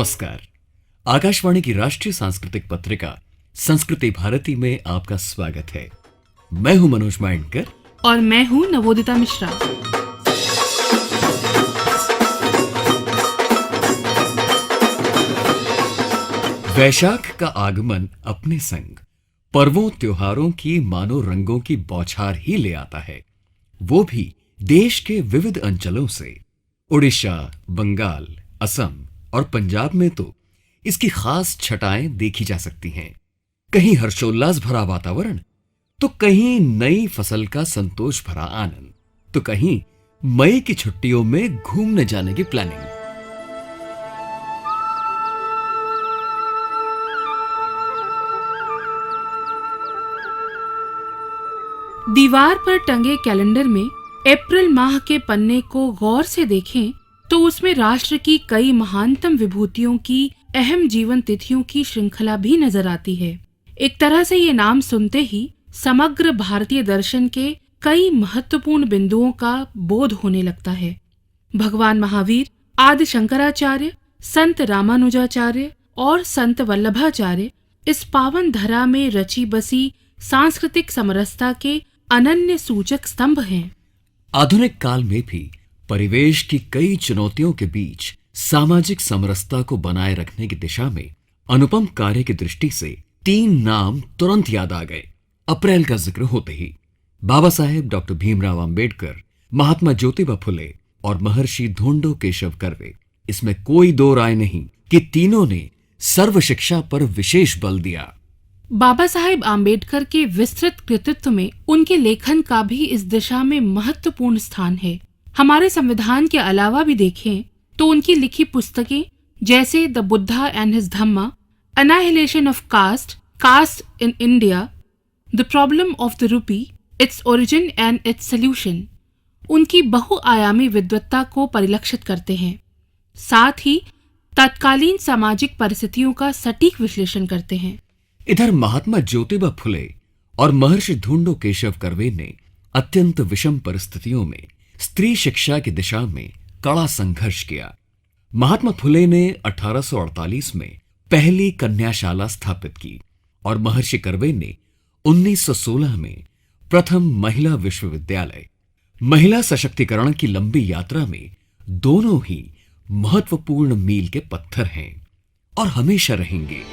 नमस्कार। आकाशवाणी की राष्ट्रीय सांस्कृतिक पत्रिका संस्कृति भारती में आपका स्वागत है। मैं हूं मनोज माइंडकर और मैं हूं नवोदिता मिश्रा। वैशाख का आगमन अपने संग पर्वों त्योहारों की मानो रंगों की बौछार ही ले आता है, वो भी देश के विविध अंचलों से। उड़ीसा, बंगाल, असम और पंजाब में तो इसकी खास छटाएं देखी जा सकती हैं। कहीं हर्षोल्लास भरा वातावरण, तो कहीं नई फसल का संतोष भरा आनंद, तो कहीं मई की छुट्टियों में घूमने जाने की प्लानिंग। दीवार पर टंगे कैलेंडर में अप्रैल माह के पन्ने को गौर से देखें तो उसमें राष्ट्र की कई महानतम विभूतियों की अहम जीवन तिथियों की श्रृंखला भी नजर आती है। एक तरह से ये नाम सुनते ही समग्र भारतीय दर्शन के कई महत्वपूर्ण बिंदुओं का बोध होने लगता है। भगवान महावीर, आदि शंकराचार्य, संत रामानुजाचार्य और संत वल्लभाचार्य इस पावन धरा में रची बसी सांस्कृतिक समरसता के अनन्य सूचक स्तंभ हैं। आधुनिक काल में भी परिवेश की कई चुनौतियों के बीच सामाजिक समरसता को बनाए रखने की दिशा में अनुपम कार्य की दृष्टि से 3 नाम तुरंत याद आ गए। अप्रैल का जिक्र होते ही बाबा साहेब डॉक्टर भीमराव अंबेडकर, महात्मा ज्योतिबा फुले और महर्षि धोंडो केशव कर्वे। इसमें कोई दो राय नहीं कि तीनों ने सर्व शिक्षा पर विशेष बल दिया। बाबा साहेब आम्बेडकर के विस्तृत कृतित्व में उनके लेखन का भी इस दिशा में महत्वपूर्ण स्थान है। हमारे संविधान के अलावा भी देखें तो उनकी लिखी पुस्तकें जैसे the Buddha and his Dhamma, annihilation of caste, caste in India, the problem of the rupee, its origin and its solution, उनकी बहुआयामी विद्वत्ता को परिलक्षित करते हैं। साथ ही तत्कालीन सामाजिक परिस्थितियों का सटीक विश्लेषण करते हैं। इधर महात्मा ज्योतिबा फुले और महर्षि धोंडो केशव कर्वे ने अत्यंत विषम परिस्थितियों में स्त्री शिक्षा की दिशा में कड़ा संघर्ष किया। महात्मा फुले ने 1848 में पहली कन्याशाला स्थापित की और महर्षि कर्वे ने 1916 में प्रथम महिला विश्वविद्यालय। महिला सशक्तिकरण की लंबी यात्रा में दोनों ही महत्वपूर्ण मील के पत्थर हैं और हमेशा रहेंगे।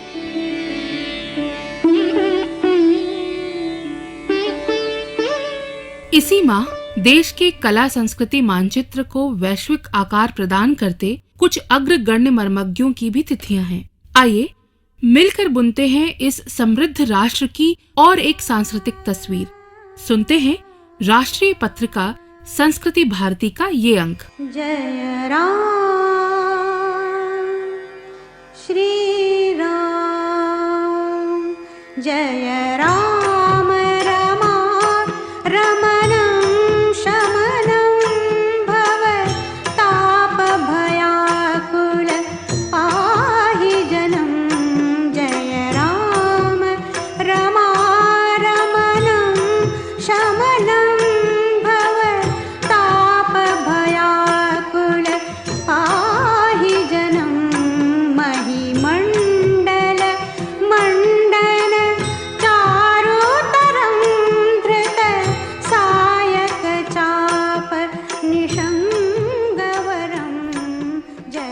इसी माह देश के कला संस्कृति मानचित्र को वैश्विक आकार प्रदान करते कुछ अग्रगण्य मर्मज्ञों की भी तिथियां हैं। आइए मिलकर बुनते हैं इस समृद्ध राष्ट्र की और एक सांस्कृतिक तस्वीर। सुनते हैं राष्ट्रीय पत्रिका संस्कृति भारती का ये अंक। जय राम श्री राम, जय राम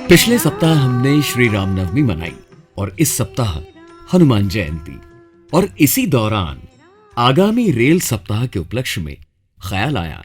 पिछले सप्ताह हमने श्री रामनवमी मनाई और इस सप्ताह हनुमान जयंती, और इसी दौरान आगामी रेल सप्ताह के उपलक्ष्य में ख्याल आया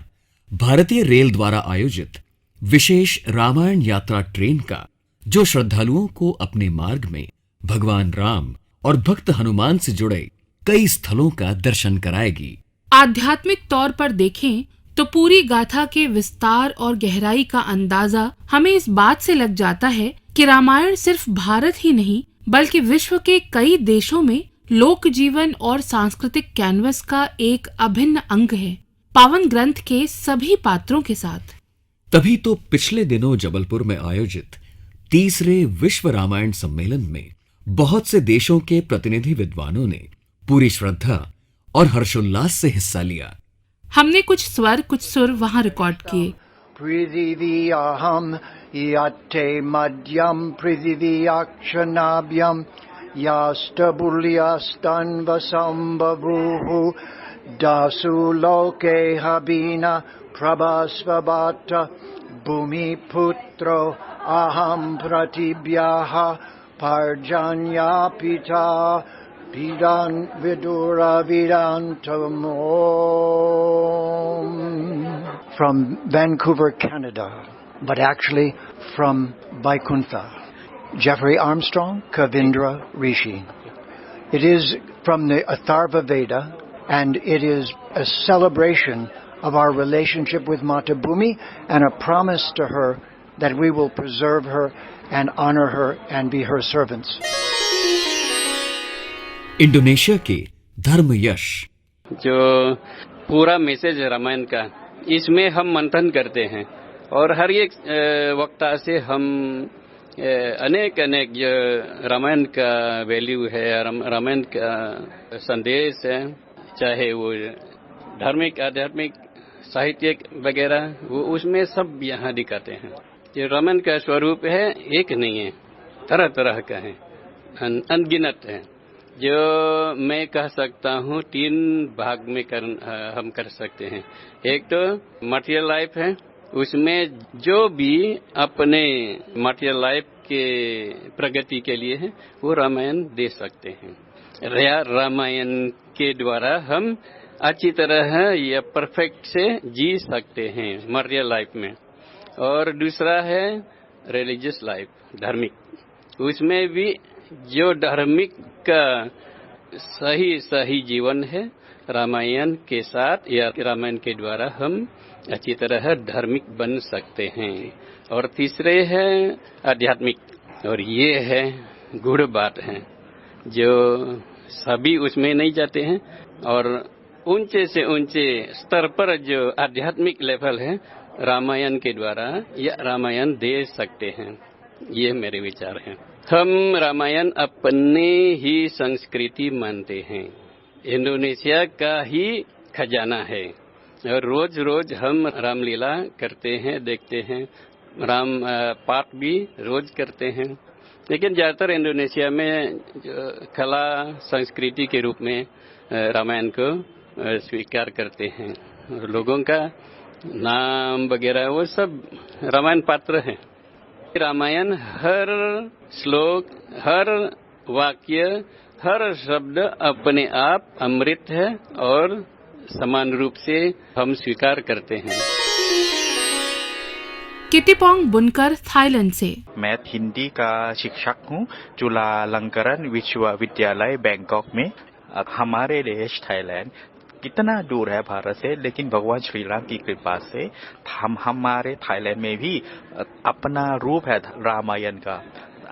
भारतीय रेल द्वारा आयोजित विशेष रामायण यात्रा ट्रेन का, जो श्रद्धालुओं को अपने मार्ग में भगवान राम और भक्त हनुमान से जुड़े कई स्थलों का दर्शन कराएगी। आध्यात्मिक तौर पर देखें तो पूरी गाथा के विस्तार और गहराई का अंदाजा हमें इस बात से लग जाता है कि रामायण सिर्फ भारत ही नहीं बल्कि विश्व के कई देशों में लोक जीवन और सांस्कृतिक कैनवस का एक अभिन्न अंग है, पावन ग्रंथ के सभी पात्रों के साथ। तभी तो पिछले दिनों जबलपुर में आयोजित तीसरे विश्व रामायण सम्मेलन में बहुत से देशों के प्रतिनिधि विद्वानों ने पूरी श्रद्धा और हर्षोल्लास से हिस्सा लिया। हमने कुछ स्वर कुछ सुर वहां रिकॉर्ड किए। पृथिव्याहं Yate Madhyam Prithiviyakshanabhyam Yastabulyasthanvasambavuhu Dasu Loke Habina Prabhasvabhata Bhumi Putro Aham Pratibhyaha Parjanya Pita Pidan Vidura Vidantamom. From Vancouver, Canada, but actually from Vaikuntha. Jeffrey Armstrong, Kavindra Rishi. It is from the Atharva Veda, and it is a celebration of our relationship with Mata Bhumi and a promise to her that we will preserve her and honor her and be her servants. Indonesia के धर्म यश जो पूरा message है रामायण का, इसमें हम मंथन करते हैं और हर एक वक्ता से हम अनेक जो रामायण का वैल्यू है, रामायण का संदेश है, चाहे वो धार्मिक, आध्यात्मिक, साहित्यिक वगैरह, वो उसमें सब यहाँ दिखाते हैं। जो रामायण का स्वरूप है एक नहीं है, तरह तरह का है, अनगिनत है। जो मैं कह सकता हूँ 3 भाग में हम कर सकते हैं। एक तो मटेरियल लाइफ है, उसमें जो भी अपने मटेरियल लाइफ के प्रगति के लिए है वो रामायण दे सकते हैं। रामायण के द्वारा हम अच्छी तरह या परफेक्ट से जी सकते हैं मटेरियल लाइफ में। और दूसरा है रिलीजियस लाइफ, धार्मिक, उसमें भी जो धार्मिक का सही जीवन है रामायण के साथ या रामायण के द्वारा हम अच्छी तरह धार्मिक बन सकते हैं। और तीसरे है आध्यात्मिक, और ये है गुड़ बात है जो सभी उसमें नहीं जाते हैं, और ऊंचे से ऊंचे स्तर पर जो आध्यात्मिक लेवल है रामायण के द्वारा या रामायण दे सकते हैं। ये मेरे विचार हैं। हम रामायण अपने ही संस्कृति मानते हैं, इंडोनेशिया का ही खजाना है, और रोज रोज हम रामलीला करते हैं, देखते हैं, राम पाठ भी रोज करते हैं। लेकिन ज़्यादातर इंडोनेशिया में कला संस्कृति के रूप में रामायण को स्वीकार करते हैं। लोगों का नाम वगैरह वो सब रामायण पात्र हैं। रामायण हर श्लोक, हर वाक्य, हर शब्द अपने आप अमृत है और समान रूप से हम स्वीकार करते हैं। किटिपोंग बुनकर, थाईलैंड से। मैं हिंदी का शिक्षक हूँ, चुलालंकरन विश्वविद्यालय बैंकॉक में। हमारे देश थाईलैंड कितना दूर है भारत से, लेकिन भगवान श्री राम की कृपा से हमारे थाईलैंड में भी अपना रूप है रामायण का,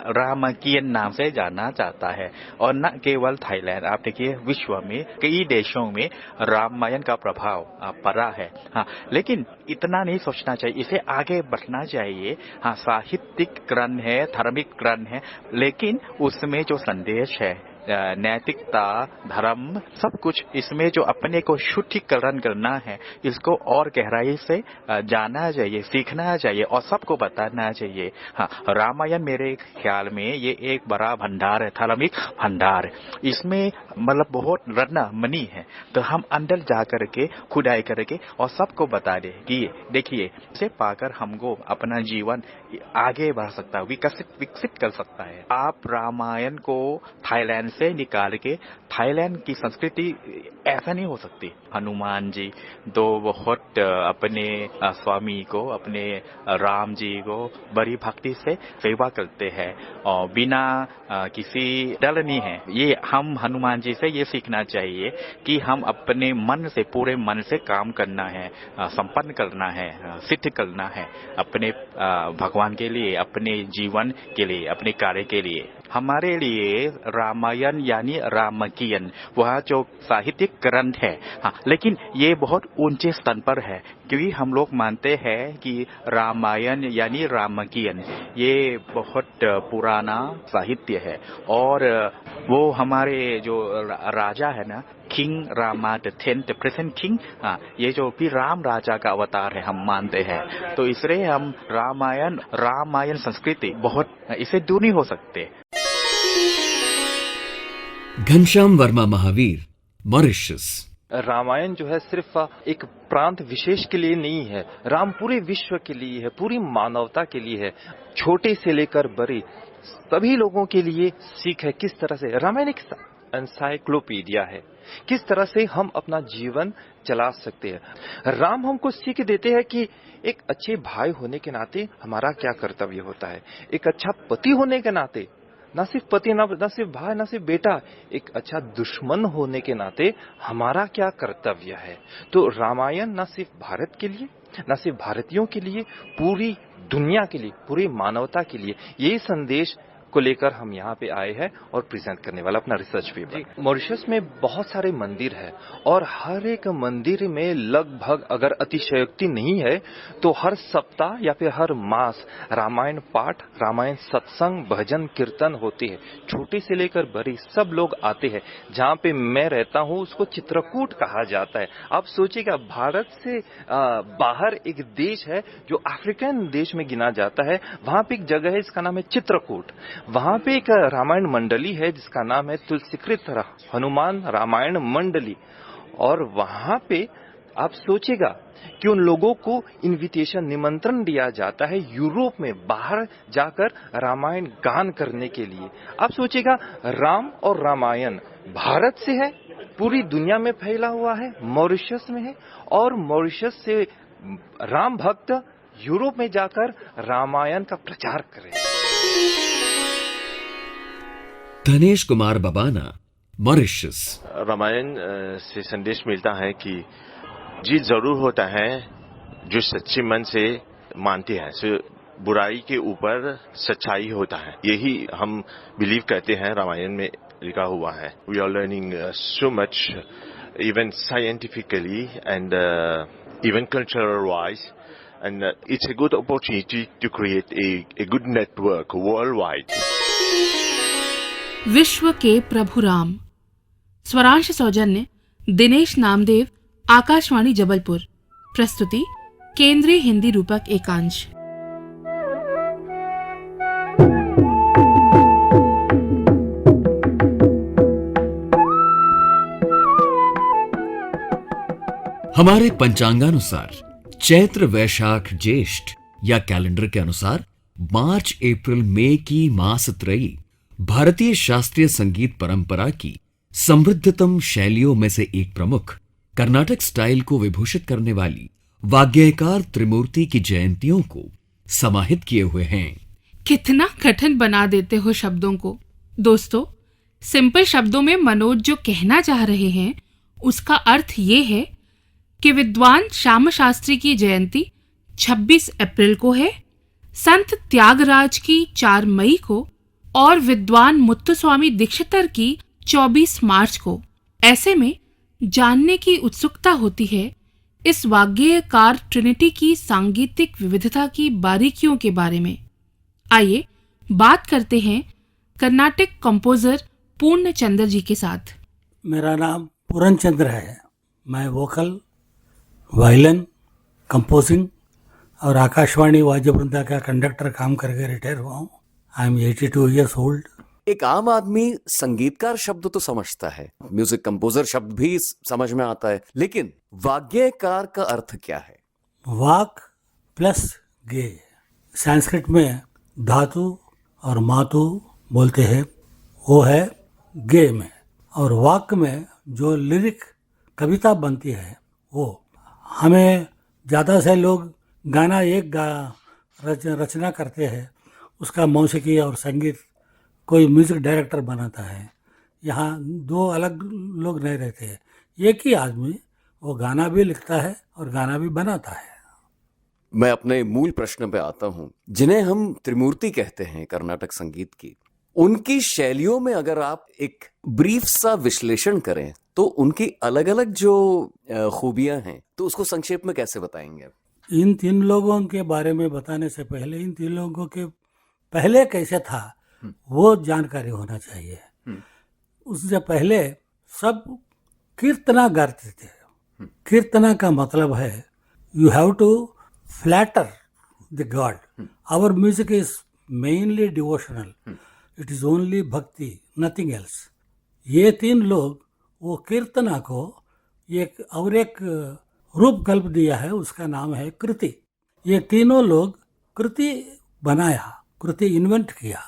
रामायण नाम से जाना जाता है। और न केवल थाईलैंड, आप देखिए विश्व में कई देशों में रामायण का प्रभाव पड़ा है। हाँ, लेकिन इतना नहीं सोचना चाहिए, इसे आगे बढ़ना चाहिए। हाँ, साहित्यिक ग्रंथ है, धार्मिक ग्रंथ है, लेकिन उसमें जो संदेश है, नैतिकता, धर्म, सब कुछ इसमें जो अपने को शुद्धिकरण करना है, इसको और गहराई से जानना चाहिए, सीखना चाहिए और सबको बताना चाहिए। हाँ, रामायण मेरे ख्याल में ये एक बड़ा भंडार है, धार्मिक भंडार। इसमें मतलब बहुत रत्न मणि है, तो हम अंदर जा करके खुदाई करके और सबको बता दे कि देखिए, इसे पाकर हमको अपना जीवन आगे बढ़ सकता है, विकसित कर सकता है। आप रामायण को थाईलैंड से निकाल के थाईलैंड की संस्कृति ऐसा नहीं हो सकती। हनुमान जी तो बहुत अपने स्वामी को, अपने राम जी को बड़ी भक्ति से सेवा करते हैं और बिना किसी डर नहीं है। ये हम हनुमान जी से ये सीखना चाहिए कि हम अपने मन से, पूरे मन से काम करना है, संपन्न करना है, सिद्ध करना है अपने भगवान के लिए, अपने जीवन के लिए, अपने कार्य के लिए। हमारे लिए रामायण यानी रामकीयन वह जो साहित्यिक ग्रंथ है, हाँ, लेकिन ये बहुत ऊंचे स्तर पर है क्योंकि हम लोग मानते हैं कि रामायण यानी रामकीयन ये बहुत पुराना साहित्य है और वो हमारे जो राजा है ना, king Rama the 10th present king, हाँ, ये जो भी राम राजा का अवतार है हम मानते हैं, तो इसलिए हम रामायण संस्कृति बहुत इसे दूर नहीं हो सकते। घनश्याम वर्मा महावीर, मॉरिशस। रामायण जो है सिर्फ एक प्रांत विशेष के लिए नहीं है, राम पूरे विश्व के लिए है, पूरी मानवता के लिए है, छोटे से लेकर बड़े सभी लोगों के लिए सीख है। किस तरह से रामायण एक एनसाइक्लोपीडिया है, किस तरह से हम अपना जीवन चला सकते हैं। राम हमको सीख देते हैं कि एक अच्छे भाई होने के नाते हमारा क्या कर्तव्य होता है, एक अच्छा पति होने के नाते ना सिर्फ पति, ना सिर्फ भाई, ना सिर्फ बेटा, एक अच्छा दुश्मन होने के नाते हमारा क्या कर्तव्य है। तो रामायण ना सिर्फ भारत के लिए, ना सिर्फ भारतीयों के लिए, पूरी दुनिया के लिए, पूरी मानवता के लिए यही संदेश को लेकर हम यहाँ पे आए हैं और प्रेजेंट करने वाला अपना रिसर्च पेपर। मॉरिशस में बहुत सारे मंदिर है और हर एक मंदिर में लगभग, अगर अतिशयोक्ति नहीं है तो हर सप्ताह या फिर हर मास रामायण पाठ, रामायण सत्संग, भजन कीर्तन होते हैं। छोटे से लेकर बड़े सब लोग आते हैं। जहाँ पे मैं रहता हूँ उसको चित्रकूट कहा जाता है। आप सोचिएगा, भारत से बाहर एक देश है जो अफ्रीकन देश में गिना जाता है, वहां पे एक जगह है जिसका नाम है चित्रकूट। वहां पे एक रामायण मंडली है जिसका नाम है तुलसीकृत हनुमान रामायण मंडली। और वहां पे आप सोचेगा कि उन लोगों को इनविटेशन, निमंत्रण दिया जाता है यूरोप में बाहर जाकर रामायण गान करने के लिए। आप सोचेगा, राम और रामायण भारत से है, पूरी दुनिया में फैला हुआ है, मॉरिशस में है, और मॉरिशस से राम भक्त यूरोप में जाकर रामायण का प्रचार करें। धनेश कुमार बबाना, मॉरिशस। रामायण से संदेश मिलता है कि जीत जरूर होता है जो सच्चे मन से मानते हैं, बुराई के ऊपर सच्चाई होता है। यही हम बिलीव करते हैं, रामायण में लिखा हुआ है। We are learning so much, even scientifically and even cultural wise, and it's a good opportunity to create a good network worldwide. विश्व के प्रभु राम। स्वरांश सौजन्य दिनेश नामदेव, आकाशवाणी जबलपुर। प्रस्तुति केंद्रीय हिंदी रूपक एकांश। हमारे पंचांगानुसार चैत्र वैशाख ज्येष्ठ या कैलेंडर के अनुसार मार्च अप्रैल मई की मास त्रयी भारतीय शास्त्रीय संगीत परंपरा की समृद्धतम शैलियों में से एक प्रमुख कर्नाटक स्टाइल को विभूषित करने वाली वाग्यकार त्रिमूर्ति की जयंतियों को समाहित किए हुए हैं। कितना कठिन बना देते हो शब्दों को। दोस्तों, सिंपल शब्दों में मनोज जो कहना चाह रहे हैं उसका अर्थ ये है कि विद्वान श्याम शास्त्री की जयंती 26 अप्रैल को है, संत त्यागराज की 4 मई को और विद्वान मुत्तुस्वामी दीक्षितर की 24 मार्च को। ऐसे में जानने की उत्सुकता होती है इस वाग्यकार ट्रिनिटी की सांगीतिक विविधता की बारीकियों के बारे में। आइए बात करते हैं कर्नाटक कंपोजर पूर्ण चंद्र जी के साथ। मेरा नाम पूर्ण चंद्र है। मैं वोकल, वायलिन, कंपोजिंग और आकाशवाणी वाद्य वृंदा का कंडक्टर काम करके रिटायर हुआ हूँ। I am 82 years old. एक आम आदमी संगीतकार शब्द तो समझता है, म्यूजिक कंपोजर शब्द भी समझ में आता है, लेकिन वाग्यकार का अर्थ क्या है? वाक प्लस गे, संस्कृत में धातु और मातु बोलते हैं, वो है गे में। और वाक में जो लिरिक कविता बनती है वो, हमें ज़्यादा से लोग गाना एक रचना करते हैं, उसका मौसीकी और संगीत कोई म्यूजिक डायरेक्टर बनाता है। यहाँ 2 अलग लोग नहीं रहते हैं, एक ही आदमी वो गाना भी लिखता है और गाना भी बनाता है। मैं अपने मूल प्रश्न पे आता हूँ। जिन्हें हम त्रिमूर्ति कहते हैं कर्नाटक संगीत की, उनकी शैलियों में अगर आप एक ब्रीफ सा विश्लेषण करें तो उनकी अलग अलग जो खूबियां हैं तो उसको संक्षेप में कैसे बताएंगे? इन तीन लोगों के बारे में बताने से पहले इन तीन लोगों के पहले कैसे था वो जानकारी होना चाहिए। उससे पहले सब कीर्तना गाते थे। कीर्तना का मतलब है you have to flatter the god. Our music is mainly devotional, it is only bhakti, nothing else. ये तीन लोग वो कीर्तना को एक रूप कल्प दिया है, उसका नाम है कृति। ये तीनों लोग कृति बनाया, कृति इन्वेंट किया।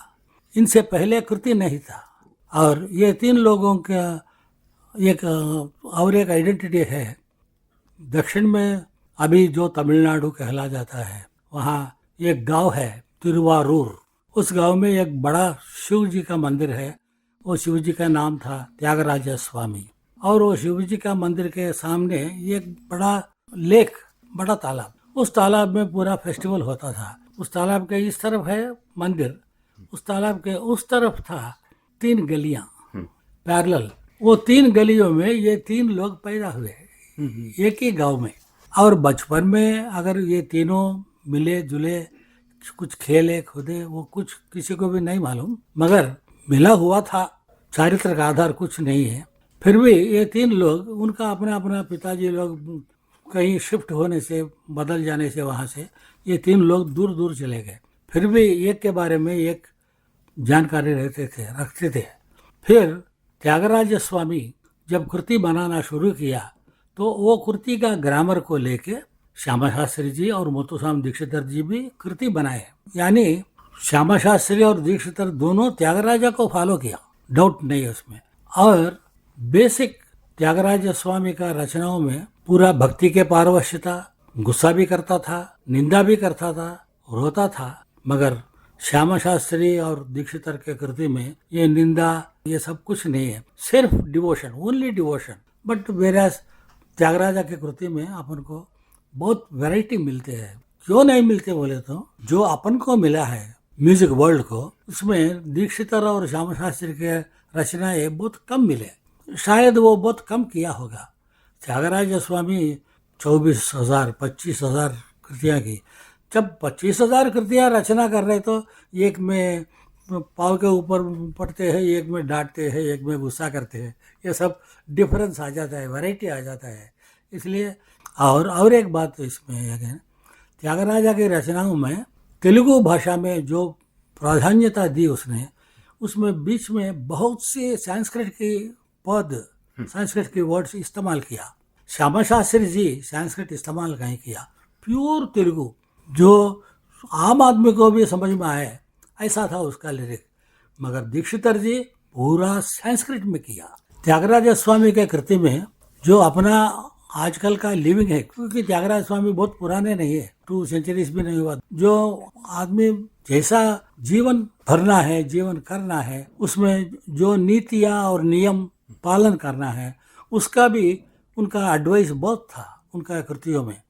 इनसे पहले कृति नहीं था। और ये तीन लोगों का एक आइडेंटिटी है। दक्षिण में अभी जो तमिलनाडु कहला जाता है, वहाँ एक गांव है तिरुवारूर। उस गांव में एक बड़ा शिव जी का मंदिर है। वो शिव जी का नाम था त्यागराज स्वामी। और वो शिव जी का मंदिर के सामने एक बड़ा लेक, बड़ा तालाब, उस तालाब में पूरा फेस्टिवल होता था। उस तालाब के इस तरफ है मंदिर, उस तालाब के उस तरफ था 3 गलियां पैरेलल। वो 3 गलियों में ये 3 लोग पैदा हुए एक ही गांव में। और बचपन में अगर ये तीनों मिले जुले, कुछ खेले कूदे, वो कुछ किसी को भी नहीं मालूम, मगर मिला हुआ था। चारित्र का आधार कुछ नहीं है। फिर भी ये 3 लोग, उनका अपना अपना पिताजी लोग कहीं शिफ्ट होने से, बदल जाने से वहाँ से ये 3 लोग दूर दूर चले गए। फिर भी एक के बारे में एक जानकारी रखते थे। फिर त्यागराज स्वामी जब कृति बनाना शुरू किया तो वो कृति का ग्रामर को लेके श्यामा शास्त्री जी और मुत्तुस्वामी दीक्षितर जी भी कृति बनाए। यानी श्यामा शास्त्री और दीक्षितर दोनों त्यागराजा को फॉलो किया, डाउट नहीं है उसमें। और बेसिक त्यागराज स्वामी का रचनाओं में पूरा भक्ति के पारवश्यता, गुस्सा भी करता था, निंदा भी करता था, रोता था। मगर श्यामा शास्त्री और दीक्षितर के कृति में ये निंदा, ये सब कुछ नहीं है, सिर्फ डिवोशन, ओनली डिवोशन। बट वेरास त्यागराजा की कृति में अपन को बहुत वैरायटी मिलते हैं। क्यों नहीं मिलते बोले तो जो अपन को मिला है म्यूजिक वर्ल्ड को, उसमें दीक्षितर और श्यामा शास्त्री के रचनाएं बहुत कम मिले। शायद वो बहुत कम किया होगा। त्यागराज स्वामी 24,000 25,000 कृतियाँ की। जब 25,000 कृतियाँ रचना कर रहे तो एक में पाव के ऊपर पड़ते हैं, एक में डांटते हैं, एक में गुस्सा करते हैं। ये सब डिफरेंस आ जाता है, वैरायटी आ जाता है। इसलिए और एक बात इसमें है, त्यागराजा की रचनाओं में तेलुगु भाषा में जो प्राधान्यता दी उसने, उसमें बीच में बहुत से संस्कृत की पद, संस्कृत के वर्ड्स इस्तेमाल किया। श्यामा शास्त्री जी संस्कृत इस्तेमाल नहीं किया, प्योर तेलुगु जो आम आदमी को भी समझ में आए, ऐसा था उसका लिरिक। मगर दीक्षितर जी पूरा संस्कृत में किया। त्यागराज स्वामी के कृति में जो अपना आजकल का लिविंग है, क्योंकि त्यागराज स्वामी बहुत पुराने नहीं है, 2 सेंचुरीज भी नहीं हुआ। जो आदमी जैसा जीवन भरना है, जीवन करना है, उसमें जो नीतियाँ और नियम पालन करना है, उसका भी उनका एडवाइस बहुत था उनका कृतियों में।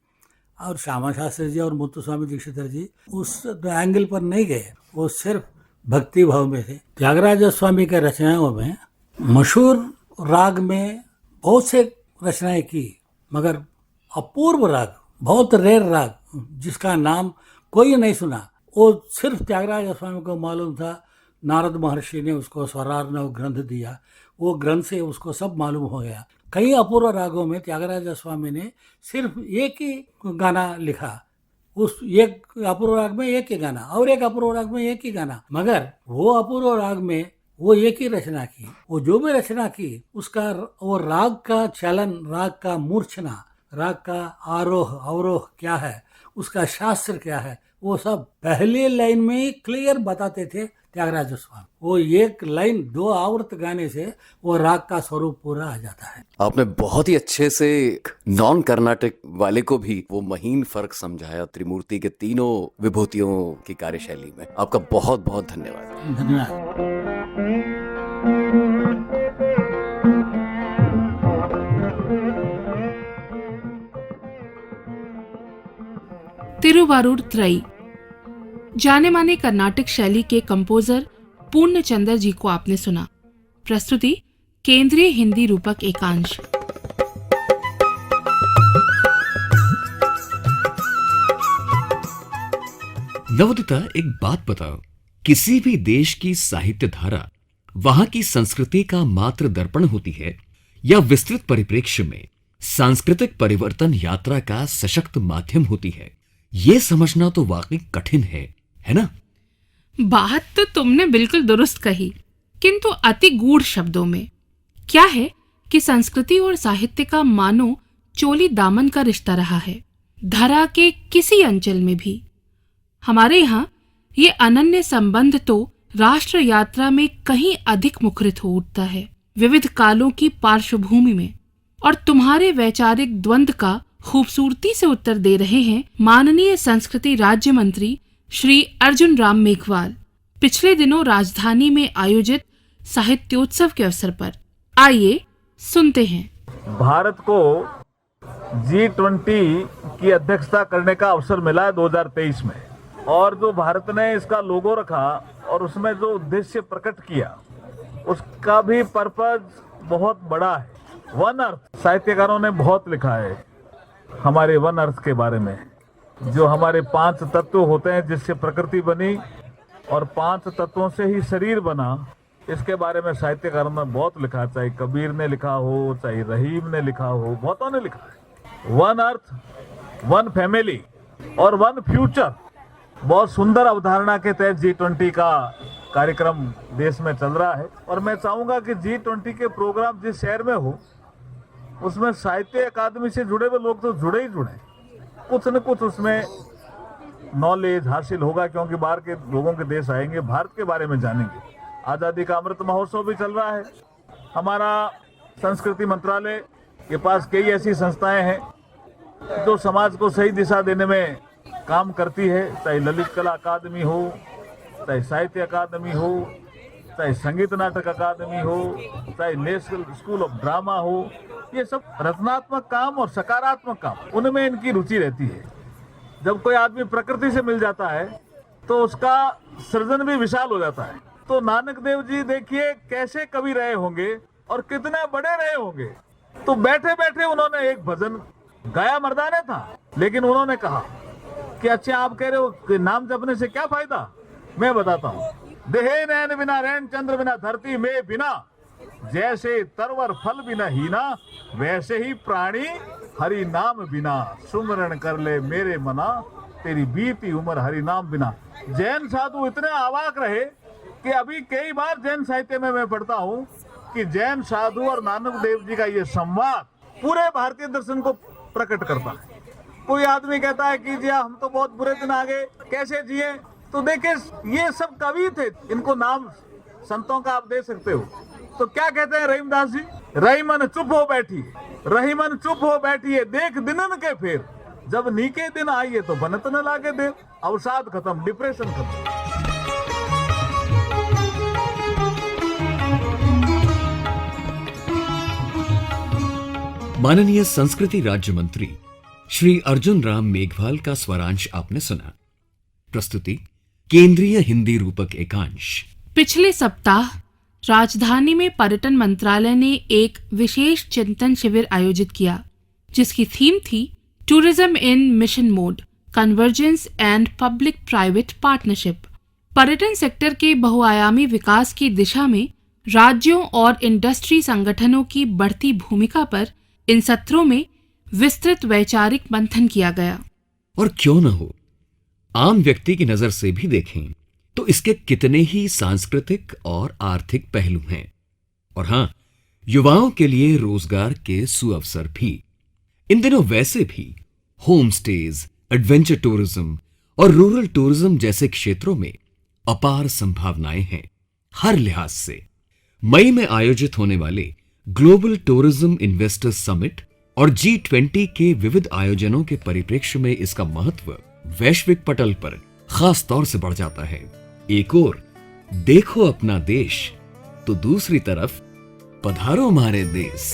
और श्यामा शास्त्री जी और मुत्तुस्वामी दीक्षितर जी उस एंगल पर नहीं गए, वो सिर्फ भक्ति भाव में थे। त्यागराज स्वामी के रचनाओं में मशहूर राग में बहुत से रचनाएं की, मगर अपूर्व राग, बहुत रेयर राग जिसका नाम कोई नहीं सुना, वो सिर्फ त्यागराज स्वामी को मालूम था। नारद महर्षि ने उसको स्वरार्णव ग्रंथ दिया, वो ग्रंथ से उसको सब मालूम हो गया। कई अपूर्व रागों में त्यागराज स्वामी ने सिर्फ एक ही गाना लिखा, उस एक अपूर्व राग में एक ही गाना, और एक अपूर्व राग में एक ही गाना, मगर वो अपूर्व राग में वो एक ही रचना की। वो जो भी रचना की उसका वो राग का चलन, राग का मूर्छना, राग का आरोह अवरोह क्या है, उसका शास्त्र क्या है, वो सब पहले लाइन में ही क्लियर बताते थे त्यागराज स्वामी। वो एक लाइन 2 आवर्त गाने से वो राग का स्वरूप पूरा आ जाता है। आपने बहुत ही अच्छे से नॉन कर्नाटक वाले को भी वो महीन फर्क समझाया त्रिमूर्ति के तीनों विभूतियों की कार्यशैली में। आपका बहुत बहुत धन्यवाद। धन्यवाद। तिरुवारूर त्रयी जाने माने कर्नाटक शैली के कंपोजर पूर्णचंद्र जी को आपने सुना। प्रस्तुति केंद्रीय हिंदी रूपक एकांश। नवोदिता, एक बात बताओ, किसी भी देश की साहित्य धारा वहां की संस्कृति का मात्र दर्पण होती है या विस्तृत परिप्रेक्ष्य में सांस्कृतिक परिवर्तन यात्रा का सशक्त माध्यम होती है? ये समझना तो वाकई कठिन है ना? बात तो तुमने बिल्कुल दुरुस्त कही, किंतु अति गूढ़ शब्दों में। क्या है कि संस्कृति और साहित्य का मानो चोली दामन का रिश्ता रहा है, धरा के किसी अंचल में भी। हमारे यहाँ ये अनन्य संबंध तो राष्ट्र यात्रा में कहीं अधिक मुखरित हो उठता है, विविध कालों की पार्श्वभूमि में। और तुम्हारे वैचारिक द्वंद्व का खूबसूरती से उत्तर दे रहे हैं माननीय संस्कृति राज्य मंत्री श्री अर्जुन राम मेघवाल, पिछले दिनों राजधानी में आयोजित साहित्योत्सव के अवसर पर। आइए सुनते हैं। भारत को G20 की अध्यक्षता करने का अवसर मिला है 2023 में, और जो भारत ने इसका लोगो रखा और उसमें जो उद्देश्य प्रकट किया, उसका भी पर्पज बहुत बड़ा है। वन अर्थ, साहित्यकारों ने बहुत लिखा है हमारे वन अर्थ के बारे में, जो हमारे 5 तत्व होते हैं जिससे प्रकृति बनी और 5 तत्वों से ही शरीर बना। इसके बारे में साहित्यकारों ने बहुत लिखा, चाहे कबीर ने लिखा हो, चाहे रहीम ने लिखा हो, बहुतों ने लिखा है। वन अर्थ, वन फैमिली और वन फ्यूचर, बहुत सुंदर अवधारणा के तहत G20 का कार्यक्रम देश में चल रहा है। और मैं चाहूंगा कि G20 के प्रोग्राम जिस शहर में हो, उसमें साहित्य अकादमी से जुड़े हुए लोग तो जुड़े ही जुड़े, कुछ न कुछ उसमें नॉलेज हासिल होगा, क्योंकि बाहर के लोगों के देश आएंगे, भारत के बारे में जानेंगे। आज़ादी का अमृत महोत्सव भी चल रहा है। हमारा संस्कृति मंत्रालय के पास कई ऐसी संस्थाएं हैं जो समाज को सही दिशा देने में काम करती है, चाहे ललित कला अकादमी हो, चाहे साहित्य अकादमी हो, चाहे संगीत नाटक अकादमी हो, चाहे नेशनल स्कूल ऑफ ड्रामा हो। ये सब रचनात्मक काम और सकारात्मक काम, उनमें इनकी रुचि रहती है। जब कोई आदमी प्रकृति से मिल जाता है तो उसका सृजन भी विशाल हो जाता है। तो नानक देव जी देखिए कैसे कवि रहे होंगे और कितने बड़े रहे होंगे। तो बैठे बैठे उन्होंने एक भजन गाया, मर्दाने था, लेकिन उन्होंने कहा कि अच्छा आप कह रहे हो कि नाम जपने से क्या फायदा, मैं बताता हूँ। देहे नैन बिना रैन चंद्र बिना धरती में बिना, जैसे तरवर फल बिना हीना, वैसे ही प्राणी हरि नाम बिना। सुमरण कर ले मेरे मना, तेरी बीती उम्र हरि नाम बिना। जैन साधु इतने अवाक रहे कि अभी कई बार जैन साहित्य में मैं पढ़ता हूँ कि जैन साधु और नानक देव जी का ये संवाद पूरे भारतीय दर्शन को प्रकट करता है। कोई आदमी कहता है कि जी हम तो बहुत बुरे दिन आ गए, कैसे जिए? तो देखिए ये सब कवि थे, इनको नाम संतों का आप दे सकते हो। तो क्या कहते हैं रहीमदास जी? रहीमन चुप हो बैठी, रहीमन चुप हो बैठी है, देख दिनन के फेर, जब नीके दिन आइए तो बनत न लागे देव। अवसाद खत्म, डिप्रेशन खत्म। माननीय संस्कृति राज्य मंत्री श्री अर्जुन राम मेघवाल का स्वरांश आपने सुना। प्रस्तुति केंद्रीय हिंदी रूपक एकांश। पिछले सप्ताह राजधानी में पर्यटन मंत्रालय ने एक विशेष चिंतन शिविर आयोजित किया, जिसकी थीम थी tourism in mission mode, convergence and public private partnership. पर्यटन सेक्टर के बहुआयामी विकास की दिशा में राज्यों और इंडस्ट्री संगठनों की बढ़ती भूमिका पर इन सत्रों में विस्तृत वैचारिक मंथन किया गया। और क्यों न हो, आम व्यक्ति की नजर से भी देखें तो इसके कितने ही सांस्कृतिक और आर्थिक पहलू हैं। और हां, युवाओं के लिए रोजगार के सुअवसर भी। इन दिनों वैसे भी होम स्टेज, एडवेंचर टूरिज्म और रूरल टूरिज्म जैसे क्षेत्रों में अपार संभावनाएं हैं हर लिहाज से। मई में आयोजित होने वाले ग्लोबल टूरिज्म इन्वेस्टर्स समिट और G20 के विविध आयोजनों के परिप्रेक्ष्य में इसका महत्व वैश्विक पटल पर खास तौर से बढ़ जाता है। एक ओर देखो अपना देश, तो दूसरी तरफ पधारो हमारे देश।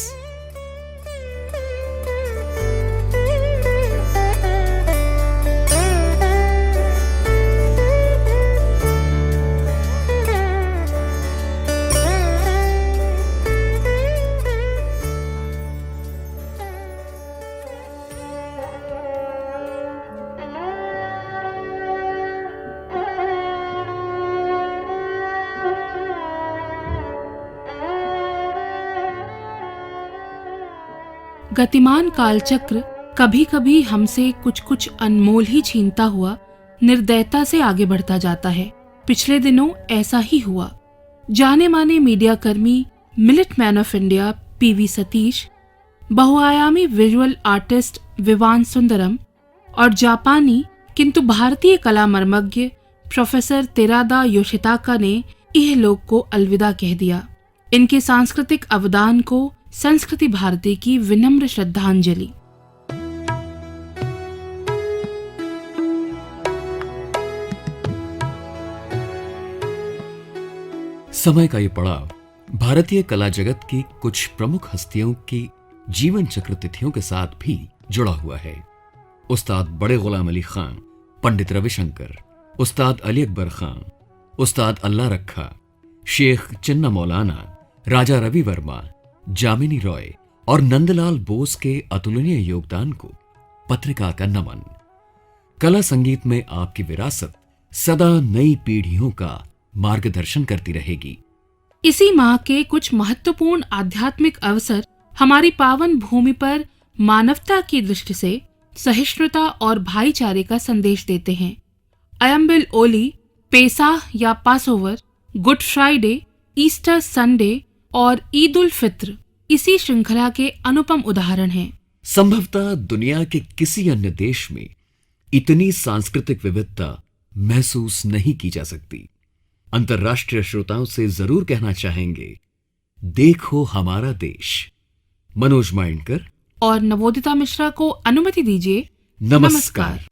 गतिमान कालचक्र कभी कभी हमसे कुछ कुछ अनमोल ही छीनता हुआ निर्दयता से आगे बढ़ता जाता है। पिछले दिनों ऐसा ही हुआ। जाने माने मीडिया कर्मी, मिलिट man of India P V Satish, बहुआयामी विजुअल आर्टिस्ट विवान सुंदरम और जापानी किंतु भारतीय कला मर्मज्ञ प्रोफेसर तेरादा योशिताका ने इहलोक को अलविदा कह दिया। इनके सांस्कृतिक अवदान को संस्कृति भारती की विनम्र श्रद्धांजलि। समय का ये पड़ाव भारतीय कला जगत की कुछ प्रमुख हस्तियों की जीवन चक्र तिथियों के साथ भी जुड़ा हुआ है। उस्ताद बड़े गुलाम अली खान, पंडित रविशंकर, उस्ताद अली अकबर खान, उस्ताद अल्लाह रखा, शेख चिन्ना मौलाना, राजा रवि वर्मा, जामिनी रॉय और नंदलाल बोस के अतुलनीय योगदान को पत्रिका का नमन। कला संगीत में आपकी विरासत सदा नई पीढ़ियों का मार्गदर्शन करती रहेगी। इसी माह के कुछ महत्वपूर्ण आध्यात्मिक अवसर हमारी पावन भूमि पर मानवता की दृष्टि से सहिष्णुता और भाईचारे का संदेश देते हैं। अयम्बिल ओली, पेसाह या Passover, good Friday, Easter Sunday और ईद उल फित्र इसी श्रृंखला के अनुपम उदाहरण हैं। संभवतः दुनिया के किसी अन्य देश में इतनी सांस्कृतिक विविधता महसूस नहीं की जा सकती। अंतर्राष्ट्रीय श्रोताओं से जरूर कहना चाहेंगे, देखो हमारा देश। मनोज माइंडकर और नवोदिता मिश्रा को अनुमति दीजिए। नमस्कार।